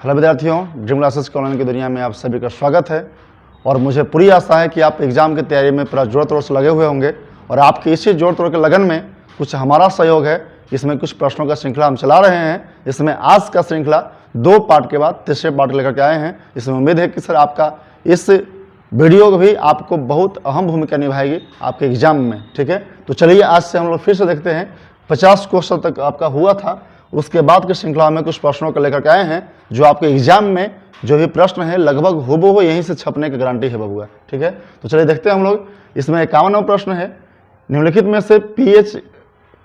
Hello विद्यार्थियों, dream classes के online की दुनिया में आप सभी का स्वागत है। और मुझे पूरी आशा है कि आप एग्जाम की तैयारी में पूरा जोर तोड़ से लगे हुए होंगे और आपके इसी जोर तोड़ के लगन में कुछ हमारा सहयोग है। इसमें कुछ प्रश्नों का श्रृंखला हम चला रहे हैं। इसमें आज का श्रृंखला 2 पार्ट के बाद तीसरे पार्ट लेकर के आए हैं। इसमें उम्मीद है कि सर आपका इस वीडियो भी आपको बहुत अहम भूमिका निभाएगी आपके एग्जाम में। ठीक है, तो चलिए आज से हम लोग फिर से देखते हैं। 50 क्वेश्चन तक आपका हुआ था, उसके बाद की श्रृंखला में कुछ प्रश्नों को लेकर के आए हैं जो आपके एग्जाम में जो भी प्रश्न है लगभग हूबहू यहीं से छपने की गारंटी है बबुआ। ठीक है, तो चलिए देखते हैं हम लोग। इसमें 51वां प्रश्न है, निम्नलिखित में से पीएच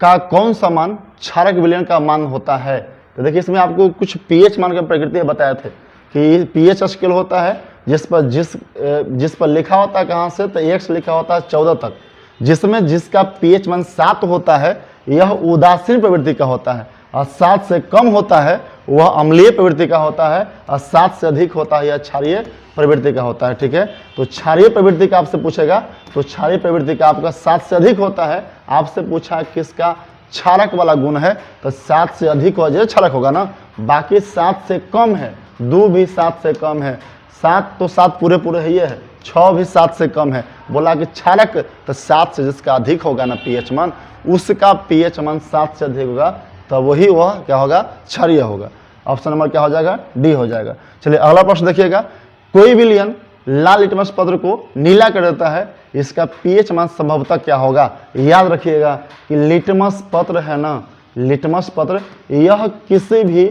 का कौन सा मान क्षारक विलयन का मान होता है। तो देखिए इसमें आपको कुछ पीएच मान की प्रकृति बताए थे कि पीएच स्केल होता है जिस पर लिखा होता है कहाँ से, तो 1 से लिखा होता है 14 तक, जिसमें जिसका पीएच मान 7 होता है यह उदासीन प्रवृत्ति का होता है, और 7 से कम होता है वह अम्लीय प्रवृत्ति का होता है, और 7 से अधिक होता है यह क्षारीय प्रवृत्ति का होता है। ठीक है, तो क्षारीय प्रवृत्ति का आपसे पूछेगा तो क्षारीय प्रवृत्ति का आपका 7 से अधिक होता है। आपसे पूछा किसका क्षारक वाला गुण है, तो 7 से अधिक हो जाए क्षारक होगा ना, बाकी 7 से कम है, 2 भी 7 से कम है, 7 तो 7 पूरे है, ये है 6 भी 7 से कम है। बोला कि क्षारक, तो 7 से जिसका अधिक होगा ना पीएच मान, उसका पीएच मान 7 से अधिक होगा, तो वही वह क्या होगा, क्षारीय होगा। ऑप्शन नंबर क्या हो जाएगा, डी हो जाएगा। चलिए अगला प्रश्न देखिएगा, कोई विलयन लाल लिटमस पत्र को नीला कर देता है, इसका पीएच मान संभवतः क्या होगा। याद रखिएगा कि लिटमस पत्र है ना, लिटमस पत्र यह किसी भी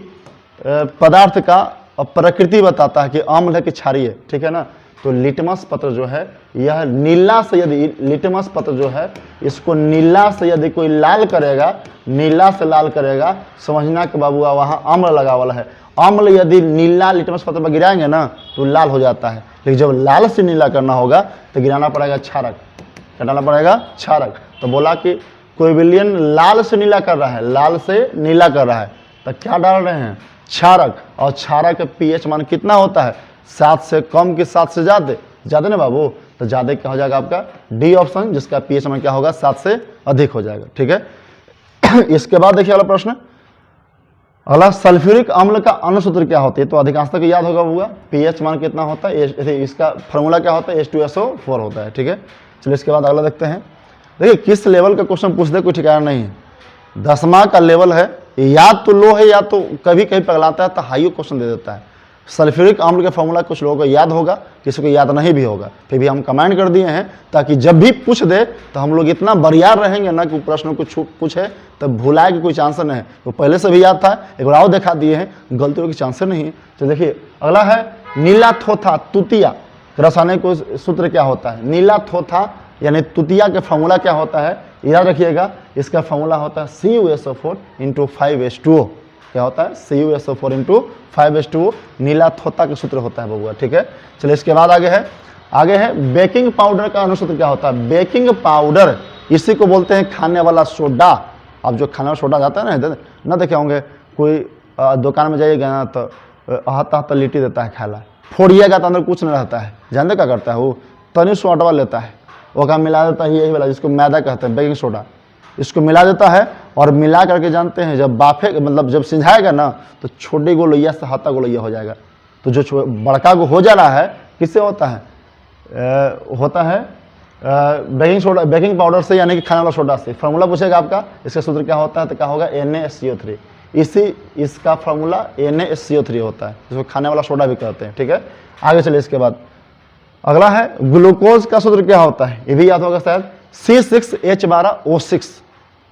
पदार्थ का प्रकृति बताता है कि अम्ल है कि क्षारीय है। ठीक है ना, तो लिटमस पत्र जो है यह नीला से, यदि लिटमस पत्र जो है इसको नीला से यदि कोई लाल करेगा, नीला से लाल करेगा, समझना कि बाबूआ वहाँ अम्ल लगा वाला है। अम्ल यदि नीला लिटमस पत्र पर गिराएंगे ना तो लाल हो जाता है, लेकिन जब लाल से नीला करना होगा तो गिराना पड़ेगा क्षारक, डालना पड़ेगा क्षारक। तो बोला कि कोई विलयन लाल से नीला कर रहा है, लाल से नीला कर रहा है, तो क्या डाल रहे हैं, क्षारक। और क्षारक का पीएच मान कितना होता है, 7 से कम कि 7 से ज़्यादा ना बाबू, तो ज़्यादा क्या हो जाएगा आपका डी ऑप्शन, जिसका पीएच मान क्या होगा 7 से अधिक हो जाएगा। ठीक है, इसके बाद देखिए अगला प्रश्न, अगला सल्फ्यूरिक अम्ल का अनुसूत्र क्या होती है। तो अधिकांश तक याद होगा हुआ पीएच मान कितना होता है, इसका फॉर्मूला क्या होता है, H2SO4 होता है। ठीक है, चलिए इसके बाद अगला देखते हैं। देखिए किस लेवल का क्वेश्चन पूछ दे कोई ठिकाना नहीं है। 10वां का लेवल है, या तो लो है या तो कभी कभी पगलाता है तो हाई क्वेश्चन दे देता है। सल्फ्यूरिक अम्ल का फॉर्मूला कुछ लोगों को याद होगा, किसी को याद नहीं भी होगा, फिर भी हम कमेंट कर दिए हैं ताकि जब भी पूछ दे तो हम लोग इतना बरियार रहेंगे ना कि प्रश्न कुछ पूछे तो भुलाए कि कोई चांस नहीं है। तो पहले से भी याद था, एक बार और दिखा दिए हैं, गलतियों की चांस नहीं है। तो देखिए अगला है नीला थोथा तुतिया रासायनिक सूत्र क्या होता है। नीला थोथा यानी तुतिया का फॉर्मूला क्या होता है, याद रखिएगा, इसका फॉर्मूला होता है CuSO4 × 5H2O। क्या होता है, CuSO4 × 5H2O नीला थोथा का सूत्र होता है बबुआ। ठीक है, चलिए इसके बाद आगे है बेकिंग पाउडर का अनुसूत्र क्या होता है। बेकिंग पाउडर इसी को बोलते हैं खाने वाला सोडा। अब जो खाने वाला सोडा जाता है ना देखे होंगे, कोई दुकान में जाइएगा ना तो हाथ लिट्टी देता है खाला, फोड़िएगा तो अंदर कुछ नहीं रहता है, जानते क्या करता है वो, तनी सोडवा लेता है, वो का मिला देता है यही वाला जिसको मैदा कहते हैं, बेकिंग सोडा, इसको मिला देता है और मिला करके जानते हैं जब बाफे मतलब जब सिंझाएगा ना तो छोटी गोलैया से हाथा गोलैया हो जाएगा। तो जो बड़का को हो जा रहा है किससे होता है, होता है बेकिंग पाउडर से, यानी कि खाने वाला सोडा से। फार्मूला पूछेगा आपका, इसका सूत्र क्या होता है, तो क्या होगा NaSCO3। इसका फार्मूला NaSCO3 होता है, जिसको खाने वाला सोडा भी कहते हैं। ठीक है, आगे चलिए इसके बाद अगला है ग्लूकोज का सूत्र क्या होता है, ये भी याद होगा शायद, C6H12O6।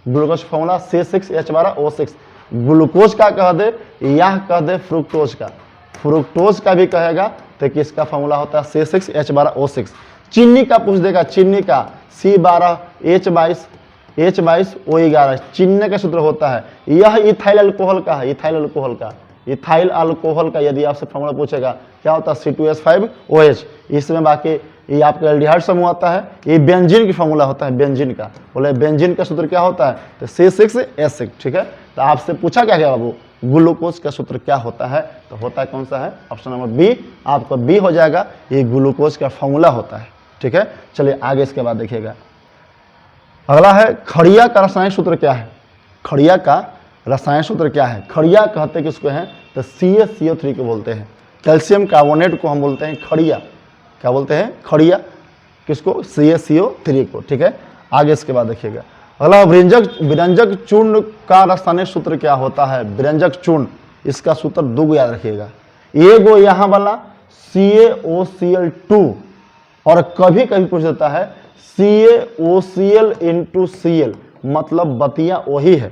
Glucose formula C6H12O6। Glucose का कह दे या कह दे फ्रुक्टोज का, फ्रुक्टोज का भी कहेगा तो किसका फॉर्मूला होता है C6H12O6। चीनी का पूछ देगा, चीनी का C12H22O11, चीनी का सूत्र होता है, यह इथाइल अल्कोहल का है, इथाइल अल्कोहल का यदि आपसे फॉर्मूला पूछेगा क्या होता है C2H5OH। इसमें बाकी ये आपका एल्डिहाइड समूह आता है, ये बेंजीन की फॉर्मूला होता है, बेंजीन का। बोले बेंजीन का सूत्र क्या होता है, तो C6H6। ठीक है, तो आपसे पूछा क्या गया बाबू, ग्लूकोज का सूत्र क्या होता है, तो होता है कौन सा है, ऑप्शन नंबर बी, आपका बी हो जाएगा, ये ग्लूकोज का फॉर्मूला होता है। ठीक है, चलिए आगे इसके बाद देखिएगा, अगला है खड़िया का रासायनिक सूत्र क्या है। खड़िया का रासायनिक सूत्र क्या है, खड़िया कहते किसको है, तो CaCO3 को बोलते हैं। कैल्शियम कार्बोनेट को हम बोलते हैं खड़िया। क्या बोलते हैं? खड़िया। किसको? CaCO3 को। ठीक है, आगे इसके बाद देखिएगा अगला, विरंजक चूर्ण का रासायनिक सूत्र क्या होता है? विरंजक चूर्ण, इसका सूत्र दो गो याद रखिएगा। एगो यहाँ वाला CaOCl2 और कभी कभी पूछ देता है CaOCl into Cl, मतलब बतिया वही है।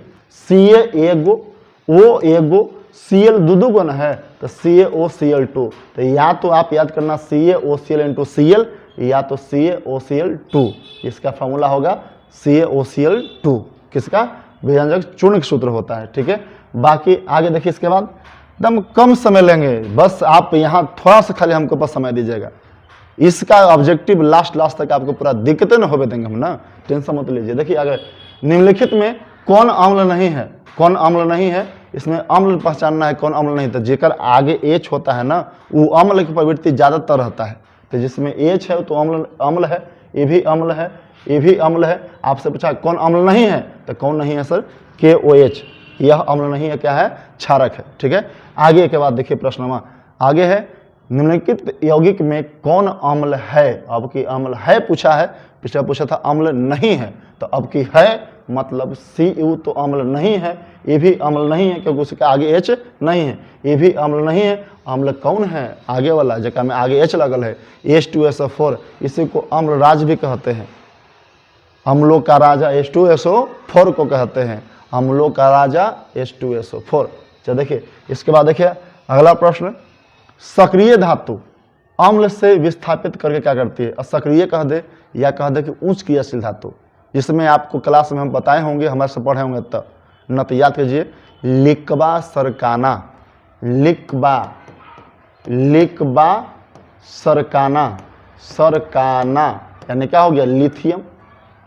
Ca एगो, O एगो, Cl दो गो न है, तो CaOCl2। तो या तो आप याद करना CaOCl into Cl या तो CaOCl2। इसका फॉर्मूला होगा CaOCl2। किसका? विरंजक चूर्ण का सूत्र होता है। ठीक है, बाकी आगे देखिए इसके बाद एकदम कम समय लेंगे, बस आप यहाँ थोड़ा सा खाली हमको पास समय दीजिएगा। इसका ऑब्जेक्टिव लास्ट तक आपको पूरा दिक्कतें न होवे देंगे हम ना, टेंशन मत लीजिए। देखिए आगे, निम्नलिखित में कौन अम्ल नहीं है? कौन अम्ल नहीं है? इसमें अम्ल पहचानना है कौन अम्ल नहीं। तो जेकर आगे H होता है ना, वो अम्ल की प्रवृत्ति ज़्यादातर रहता है। तो जिसमें H है तो अम्ल है, ये भी अम्ल है, ये भी अम्ल है। आपसे पूछा कौन अम्ल नहीं है, तो कौन नहीं है सर? KOH, यह अम्ल नहीं है, क्या है? क्षारक है। ठीक है, आगे के बाद देखिए प्रश्न आगे है, निम्नलिखित यौगिक में कौन अम्ल है? अब की अम्ल है पूछा है, पिछले पूछा था अम्ल नहीं है, तो अब की है मतलब Cu तो अम्ल नहीं है, ये भी अम्ल नहीं है क्योंकि उसके आगे H नहीं है, ये भी अम्ल नहीं है। अम्ल कौन है? आगे वाला जगह में आगे H लगल है, H2SO4, इसी को अम्ल राज भी कहते हैं। अम्लों का राजा H2SO4 को कहते हैं, अम्लों का राजा H2SO4। चलो देखिए इसके बाद देखिए अगला प्रश्न, सक्रिय धातु अम्ल से विस्थापित करके क्या करती है? सक्रिय कह दे या कह दे कि उच्च क्रियाशील धातु, जिसमें आपको क्लास में हम बताए होंगे, हमारे से पढ़े होंगे तब न, तो याद कीजिए लिकबा सरकाना, लिकबा सरकाना यानी क्या हो गया? लिथियम,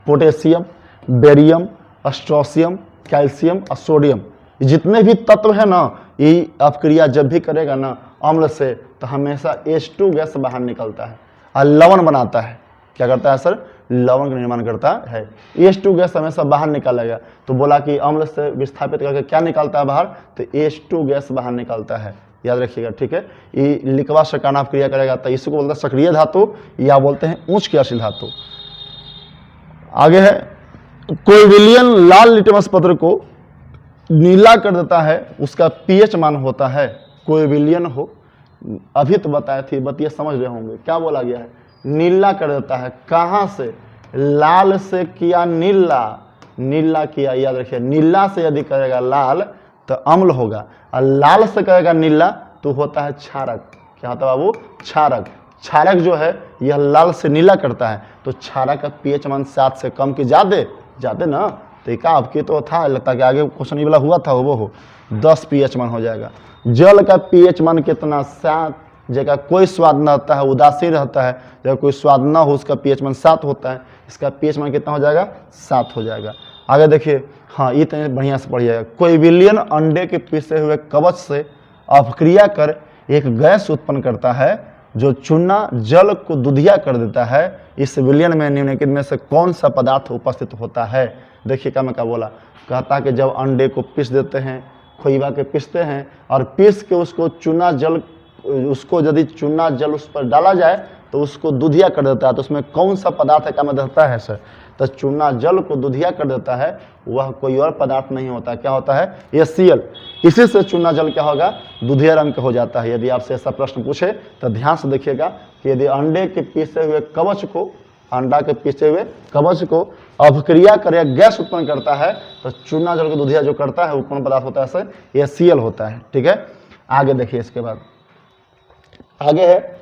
पोटेशियम, बेरियम, स्ट्रोसियम, कैल्शियम और सोडियम, जितने भी तत्व है ना, ये अपक्रिया जब भी करेगा ना अम्ल से, तो हमेशा H2 गैस बाहर निकलता है और लवण बनाता है। क्या करता है सर? लवण का निर्माण करता है। H2 गैस हमेशा बाहर निकालेगा। तो बोला कि अम्ल से विस्थापित करके क्या निकलता है बाहर? तो H2 गैस बाहर निकलता है, याद रखिएगा। ठीक है, ये लिकवा सरकाना क्रिया करेगा, तो इसको बोलते हैं सक्रिय धातु या बोलते हैं उच्च क्रियाशील धातु। आगे है, कोई विलयन लाल लिटमस पत्र को नीला कर देता है, उसका pH मान होता है। कोई विलयन हो, अभी तो बताए थे, बतिया समझ रहे होंगे क्या बोला गया है? नीला कर देता है। कहाँ से? लाल से किया नीला, नीला किया, याद रखिए। नीला से यदि करेगा लाल तो अम्ल होगा, और लाल से करेगा नीला तो होता है क्षारक। क्या होता है बाबू? क्षारक। क्षारक जो है यह लाल से नीला करता है, तो क्षारक का pH मान 7 से कम की जाते ना, तो एक आपके तो था, लगता है कि आगे क्वेश्चन ये वाला हुआ था, वो हो 10 pH मान हो जाएगा। जल का pH मान कितना? 7। जगह कोई स्वाद न रहता है, उदासीन रहता है, जगह कोई स्वाद ना हो उसका pH मान 7 होता है, इसका pH मान कितना हो जाएगा? 7 हो जाएगा। आगे देखिए, हाँ ये तो बढ़िया से पढ़िएगा। कोई विलयन अंडे के पिसे हुए कवच से अपक्रिया कर एक गैस उत्पन्न करता है जो चूना जल को दूधिया कर देता है। इस विलयन में निम्नलिखित में से कौन सा पदार्थ उपस्थित होता है? देखिए क्या मैं क्या बोला, कहता कि जब अंडे को पीस देते हैं, खोइबा के पीसते हैं और पीस के उसको चूना जल, उसको यदि चूना जल उस पर डाला जाए तो उसको दूधिया कर देता है। तो उसमें कौन सा पदार्थ है? क्या मैं देता है सर? तो चूना जल को दूधिया कर देता है, वह कोई और पदार्थ नहीं होता। क्या होता है? HCl। इसी से चूना जल क्या होगा? दूधिया रंग का हो जाता है। यदि आपसे ऐसा प्रश्न पूछे तो ध्यान से देखिएगा कि यदि अंडे के पीसे हुए कवच को, अंडा के पीसे हुए कवच को अपक्रिया करे गैस उत्पन्न करता है, तो चूना जल को दूधिया जो करता है वो कौन पदार्थ होता है सर? HCl होता है। ठीक है, आगे देखिए इसके बाद आगे है,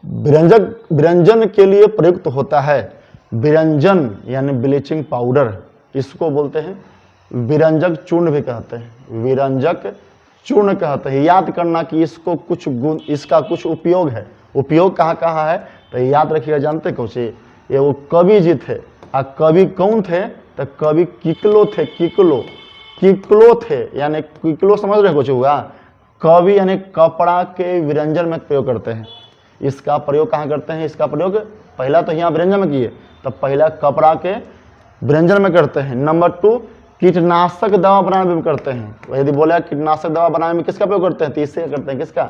विरंजन के लिए प्रयुक्त होता है। विरंजन यानी ब्लीचिंग पाउडर, इसको बोलते हैं विरंजक चूर्ण भी कहते हैं, विरंजक चूर्ण कहते हैं। याद करना कि इसको कुछ गुण, इसका कुछ उपयोग है। उपयोग कहाँ कहाँ है तो याद रखिएगा। जानते कुछ ये वो कवि जी थे, और कवि कौन थे? तो कवि किकलो थे। किकलो थे, यानी किकलो समझ रहे कुछ हुआ? कवि यानी कपड़ा के विरंजन में प्रयोग करते हैं। इसका प्रयोग कहाँ करते हैं? इसका प्रयोग पहला तो यहाँ व्यंजन में किए, तब पहला कपड़ा के व्यंजन में करते हैं। नंबर 2 कीटनाशक दवा बनाने में भी करते हैं। यदि बोले कीटनाशक दवा बनाने में किसका प्रयोग करते हैं, तो इससे करते हैं, किसका,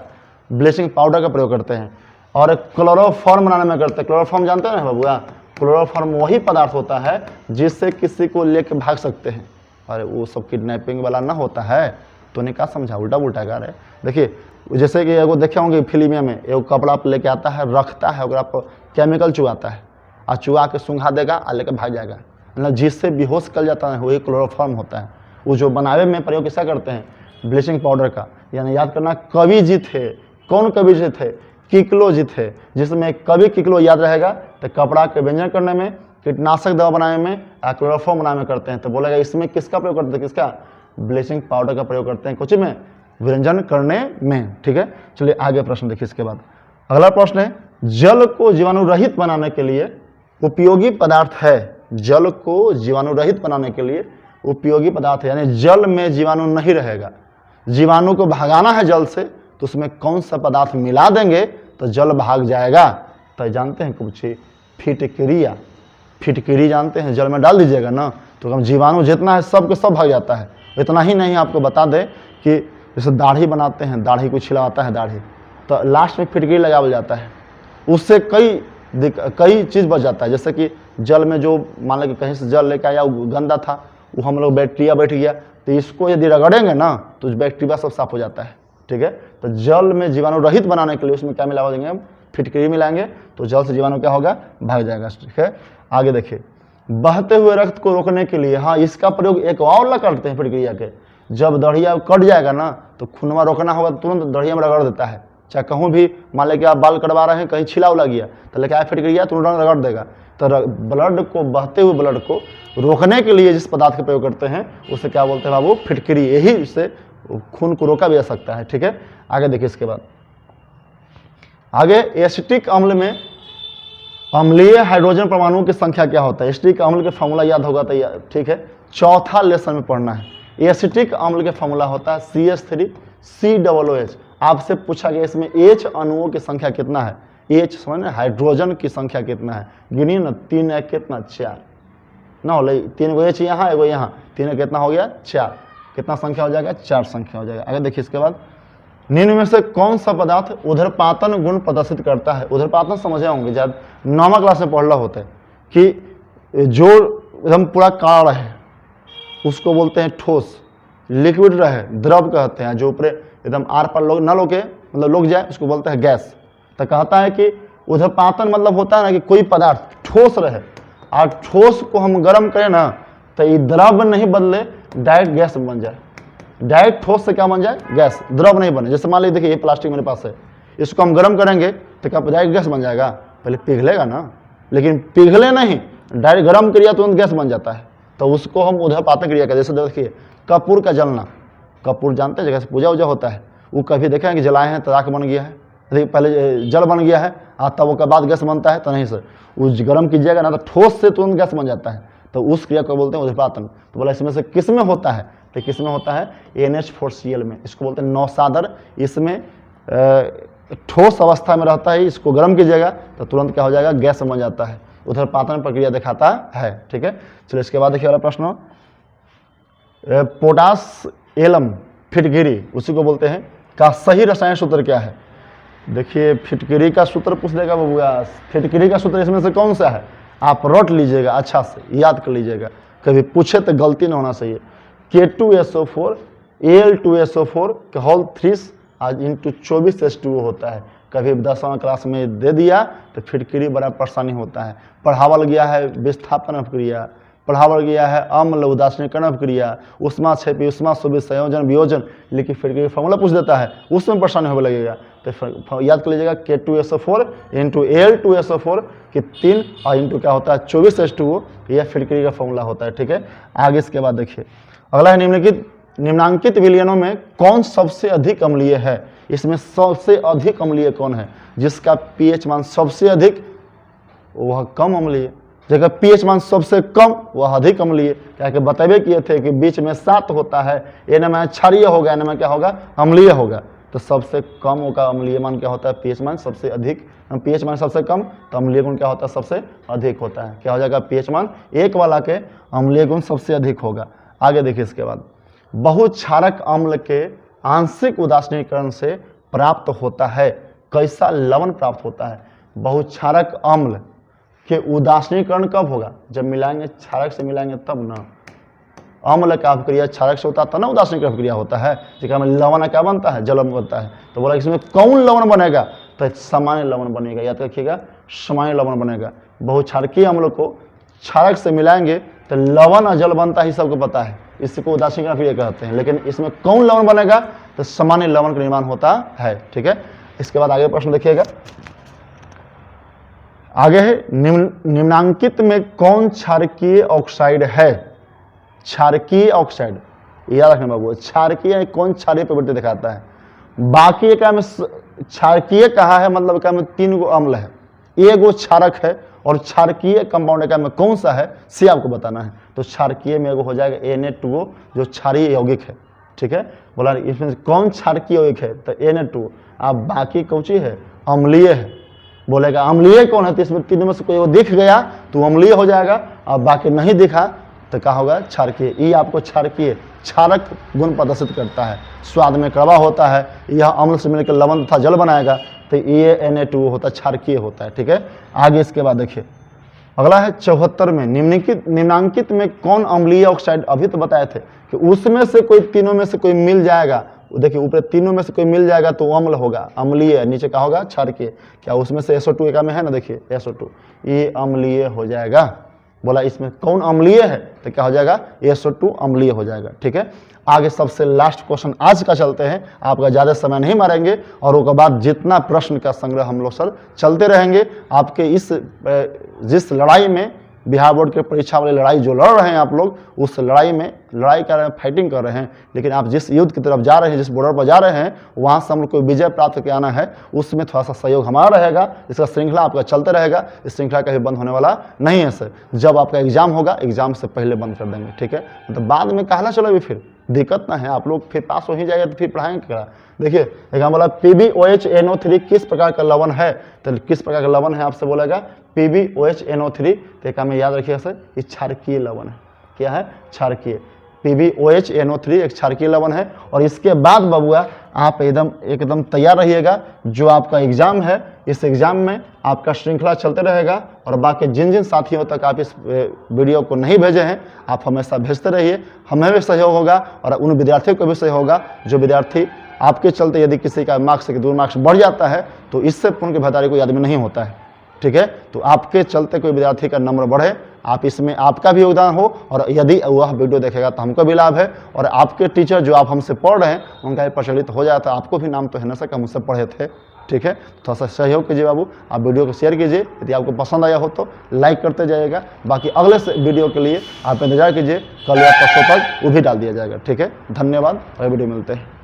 ब्लीचिंग पाउडर का प्रयोग करते हैं। और क्लोरोफॉर्म बनाने में करते हैं। क्लोरोफॉर्म जानते हैं ना बाबूआ, क्लोरोफॉर्म वही पदार्थ होता है जिससे किसी को लेकर भाग सकते हैं। अरे वो सब किडनैपिंग वाला ना होता है, तो ने क्या समझा, उल्टा उल्टा कर रहे। देखिए जैसे कि एगो देखे होंगे फिल्म में, एगो कपड़ा आप लेके आता है, रखता है, और आप केमिकल चुआता है, और चुआ के सूंघा देगा और लेकर भाग जाएगा, मतलब जिससे बेहोश कर जाता है, वही क्लोरोफॉर्म होता है। वो जो बनावे में प्रयोग किसका करते हैं, ब्लीचिंग पाउडर का। यानी याद करना, कवि जी थे, कौन कवि जी थे, किकलो जी थे, जिसमें कवि किकलो याद रहेगा। तो कपड़ा के व्यंजन करने में, कीटनाशक दवा बनाने में, क्लोरोफॉर्म बनाने में करते हैं। तो बोलेगा इसमें किसका प्रयोग करते हैं, किसका, ब्लीचिंग पाउडर का प्रयोग करते हैं कुछ में, व्यंजन करने में। ठीक है, चलिए आगे प्रश्न देखिए। इसके बाद अगला प्रश्न है, जल को जीवाणु रहित बनाने के लिए उपयोगी पदार्थ है। जल को जीवाणु रहित बनाने के लिए उपयोगी पदार्थ है, यानी जल में जीवाणु नहीं रहेगा, जीवाणु को भगाना है जल से, तो उसमें कौन सा पदार्थ मिला देंगे तो जल भाग जाएगा। तो जानते हैं कुछ, फिटकरिया, फिटकरी जानते हैं, जल में डाल दीजिएगा ना, तो हम जीवाणु जितना है सब के सब भाग जाता है। इतना ही नहीं, आपको बता दें कि जैसे दाढ़ी बनाते हैं, दाढ़ी को छिलवाता है दाढ़ी, तो लास्ट में फिटकरी लगाया जाता है, उससे कई चीज़ बच जाता है। जैसे कि जल में जो मान लो कि कहीं से जल लेके आया, वो गंदा था, वो हम लोग बैक्टीरिया बैठ गया, तो इसको यदि रगड़ेंगे ना तो बैक्टीरिया सब साफ हो जाता है। ठीक है, तो जल में जीवाणु रहित बनाने के लिए उसमें क्या मिला देंगे हम, फिटकरी मिलाएंगे, तो जल से जीवाणु क्या होगा, भाग जाएगा। ठीक है, आगे देखिए, बहते हुए रक्त को रोकने के लिए, हाँ इसका प्रयोग एक और करते हैं प्रक्रिया के, जब दढ़िया कट जाएगा ना तो खूनवा रोकना होगा, तुरंत दढ़िया में रगड़ देता है। चाहे कहूँ भी मान लेके आप बाल कटवा रहे हैं, कहीं छिला उला गया तो लेके आया फिटकरिया, तुरंत रगड़ देगा। तो ब्लड को, बहते हुए ब्लड को रोकने के लिए जिस पदार्थ का प्रयोग करते हैं उसे क्या बोलते हैं बाबू, फिटकरी। यही से खून को रोका भी जा सकता है। ठीक है, आगे देखिए। इसके बाद आगे, एसिटिक अम्ल में अम्लीय हाइड्रोजन परमाणुओं की संख्या क्या होता है। एसिटिक अम्ल के फॉर्मूला याद होगा तो ठीक है, चौथा लेसन में पढ़ना है। एसिटिक अम्ल के फॉर्मूला होता है CH3COOH। आपसे पूछा गया इसमें H अणुओं की संख्या कितना है, H समझ, हाइड्रोजन की संख्या कितना है, गिनी ना, 3 है कितना, 4 ना हो, 3 गो H यहाँ, एगो यहाँ, 3 कितना हो गया, 4, कितना संख्या हो जाएगा, 4 संख्या हो जाएगा। आगे देखिए। इसके बाद, निम्न में से कौन सा पदार्थ उधरपातन गुण प्रदर्शित करता है। उधरपातन समझे होंगे, जब 9वीं क्लास में पढ़ रहा होते हैं कि जो एकदम पूरा काल है उसको बोलते हैं ठोस, लिक्विड रहे द्रव कहते हैं, जो ऊपर एकदम आर पर लोग न लोगे, मतलब लोग जाए, उसको बोलते हैं गैस। तो कहता है कि उधरपातन मतलब होता है ना कि कोई पदार्थ ठोस रहे, और ठोस को हम गर्म करें ना तो ये द्रव नहीं बदले, डायरेक्ट गैस बन जाए। डायरेक्ट ठोस से क्या बन जाए, गैस, द्रव नहीं बने। जैसे मान लीजिए देखिए, ये प्लास्टिक मेरे पास है, इसको हम गर्म करेंगे तो क्या डायरेक्ट गैस बन जाएगा, पहले पिघलेगा ना, लेकिन पिघले नहीं, डायरेक्ट गर्म क्रिया तुरंत गैस बन जाता है। तो उसको हम उधरपातन क्रिया कहते हैं। जैसे देखिए, कपूर का जलना, कपूर जानते हैं, जगह से पूजा वूजा होता है, वो कभी देखे हैं कि जलाए हैं तो राख बन गया है, पहले जल बन गया है तब उसके बाद गैस बनता है, तो नहीं सर, वो गर्म कीजिएगा ना तो ठोस से तुरंत गैस बन जाता है, तो उस क्रिया को बोलते हैं उधरपातन। तो बोला इसमें से किस में होता है, तो किस में होता है, NH4Cl में, इसको बोलते हैं नौसादर। इसमें ठोस अवस्था में रहता है, इसको गर्म कीजिएगा तो तुरंत क्या हो जाएगा, गैस बन जाता है, उधरपातन प्रक्रिया दिखाता है। ठीक है, चलिए इसके बाद देखिए वाला प्रश्न, पोटास एलम फिटकरी उसी को बोलते हैं, का सही रसायन सूत्र क्या है। देखिए, फिटकरी का सूत्र पूछ देगा बबुआ, फिटकरी का सूत्र इसमें से कौन सा है, आप रट लीजिएगा, अच्छा से याद कर लीजिएगा, कभी पूछे तो गलती ना होना चाहिए। K2SO4 Al2SO4 के होल 3 आज इंटू 24H2O होता है। कभी 10वां क्लास में दे दिया तो फिटकरी बड़ा परेशानी होता है। पढ़ावल गया है विस्थापन क्रिया, पढ़ावल गया है अम्ल उदासीनीकरण क्रिया, उष्मा क्षेपी, उष्मा शोभित संयोजन वियोजन, लेकिन फिटकरी फॉर्मूला पूछ देता है, उसमें परेशानी होने लगेगा। तो याद कर लीजिएगा, K2SO4 इंटू Al2SO4 कि 3 और इंटू क्या होता है 24H2O, यह फिटकरी का फॉर्मूला होता है। ठीक है, आगे इसके बाद देखिए, अगला है निम्नांकित विलयनों में कौन सबसे अधिक अम्लीय है। इसमें सबसे अधिक अम्लीय कौन है, जिसका पीएच मान सबसे अधिक वह कम अम्लीय, जगह पीएच मान सबसे कम वह अधिक अम्लीय। क्या कि बतेबे किए थे कि बीच में 7 होता है, एन में क्षारीय होगा, एन में क्या होगा, अम्लीय होगा। तो सबसे कम का अम्लीय मान क्या होता है, पीएच मान सबसे अधिक, पीएच मान सबसे कम तो अम्लीय गुण क्या होता है, सबसे अधिक होता है। क्या हो जाएगा, पीएच मान 1 वाला के अम्लीय गुण सबसे अधिक होगा। आगे देखिए इसके बाद, बहुक्षारक अम्ल के आंशिक उदासीनीकरण से प्राप्त होता है। कैसा लवण प्राप्त होता है? बहुक्षारक अम्ल के उदासीनीकरण कब होगा? जब मिलाएंगे, क्षारक से मिलाएंगे तब ना। अम्ल का अपक्रिया क्षारक से होता है तब ना उदासीनीकरण अपक्रिया होता है। जिसका में लवण क्या बनता है? जल बनता है। तो बोला इसमें कौन लवण बनेगा? तो सामान्य लवण बनेगा, याद रखिएगा सामान्य लवण बनेगा। बहुक्षारकीय अम्ल को क्षारक से मिलाएंगे तो लवण और जल बनता ही सबको पता है, इसको उदासीनीकरण अपक्रिया कहते हैं। लेकिन इसमें कौन लवण बनेगा? तो सामान्य लवण का निर्माण होता है। ठीक है, इसके बाद आगे प्रश्न देखिएगा। आगे है निम्नांकित में कौन क्षारकीय ऑक्साइड है? क्षारकीय ऑक्साइड याद रखना बाबू, क्षारकीय कौन क्षारीय प्रवृत्ति दिखाता है? बाकी क्या में क्षारकीय कहा है, मतलब क्या में 3 गो अम्ल है, एगो क्षारक है, और क्षारकीय कंपाउंड का में कौन सा है से आपको बताना है। तो क्षारकीय में एगो हो जाएगा Na2 जो क्षारीय यौगिक है। ठीक है, बोला इसमें कौन क्षारकीय यौगिक है? तो Na2। अब बाकी कौन सी है? अम्लीय है। बोलेगा अम्लीय कौन है? तो इसमें 3 में से कोई वो दिख गया तो अम्लीय हो जाएगा, और बाकी नहीं दिखा तो क्या होगा? क्षारकीय। ये आपको क्षारकीय क्षारक गुण प्रदर्शित करता है, स्वाद में कड़वा होता है, यह अम्ल से मिलकर लवण तथा जल बनाएगा, तो ये Na2 होता है, क्षारकीय होता है। ठीक है, आगे इसके बाद देखिए अगला है 74 में निम्नांकित में कौन अम्लीय ऑक्साइड? अभी तो बताए थे कि उसमें से कोई तीनों में से कोई मिल जाएगा। देखिए ऊपर तीनों में से कोई मिल जाएगा तो अम्ल होगा, अम्लीय, नीचे क्या होगा? क्षारकीय। क्या उसमें से SO2 एक में है ना? देखिए SO2 ये अम्लीय हो जाएगा। बोला इसमें कौन अम्लीय है? तो क्या हो जाएगा? SO2 अम्लीय हो जाएगा। ठीक है, आगे सबसे लास्ट क्वेश्चन आज का चलते हैं, आपका ज़्यादा समय नहीं मारेंगे, और उसके बाद जितना प्रश्न का संग्रह हम लोग सर चलते रहेंगे। आपके इस जिस लड़ाई में बिहार बोर्ड के परीक्षा वाली लड़ाई जो लड़ रहे हैं आप लोग, उस लड़ाई में लड़ाई कर रहे हैं, फाइटिंग कर रहे हैं, लेकिन आप जिस युद्ध की तरफ जा रहे हैं, जिस बॉर्डर पर जा रहे हैं, वहाँ से हम लोग को विजय प्राप्त करके आना है। उसमें थोड़ा सा सहयोग हमारा रहेगा, इसका श्रृंखला आपका चलते रहेगा। इस श्रृंखला कभी बंद होने वाला नहीं है सर। जब आपका एग्जाम होगा, एग्जाम से पहले बंद कर देंगे। ठीक है, तो बाद में कहला चलो फिर दिक्कत ना है, आप लोग फिर पास हो ही जाएगा तो फिर पढ़ाएंगे क्या? देखिए एक बोला PbOH NO3 किस प्रकार का लवण है? तो किस प्रकार का लवण है आपसे बोलेगा PbOH NO3। तो एक में याद रखिएगा सर, ये क्षारकीय लवण है। क्या है? क्षारकीय। PbOH NO3 एक क्षारकीय लवण है। और इसके बाद बबुआ आप एकदम तैयार रहिएगा, जो आपका एग्जाम है, इस एग्जाम में आपका श्रृंखला चलते रहेगा। और बाकी जिन जिन साथियों तक आप इस वीडियो को नहीं भेजे हैं, आप हमेशा भेजते रहिए, हमें भी सहयोग होगा और उन विद्यार्थियों को भी सहयोग होगा। जो विद्यार्थी आपके चलते यदि किसी का मार्क्स से 2 मार्क्स बढ़ जाता है तो इससे पूर्ण की बेहतरी कोई आदमी नहीं होता है। ठीक है, तो आपके चलते कोई विद्यार्थी का नंबर बढ़े, आप इसमें आपका भी योगदान हो, और यदि वह वीडियो देखेगा तो हमको भी लाभ है, और आपके टीचर जो आप हमसे पढ़ रहे हैं उनका भी प्रचलित हो जाता है, आपको भी नाम तो है ना सर कि मुझसे पढ़े थे। ठीक है, थोड़ा सा सहयोग कीजिए बाबू, आप वीडियो को शेयर कीजिए, यदि आपको पसंद आया हो तो लाइक करते जाइएगा। बाकी अगले वीडियो के लिए आप इंतजार कीजिए, कल या परसों तक वो भी डाल दिया जाएगा। ठीक है, धन्यवाद, अगले वीडियो मिलते हैं।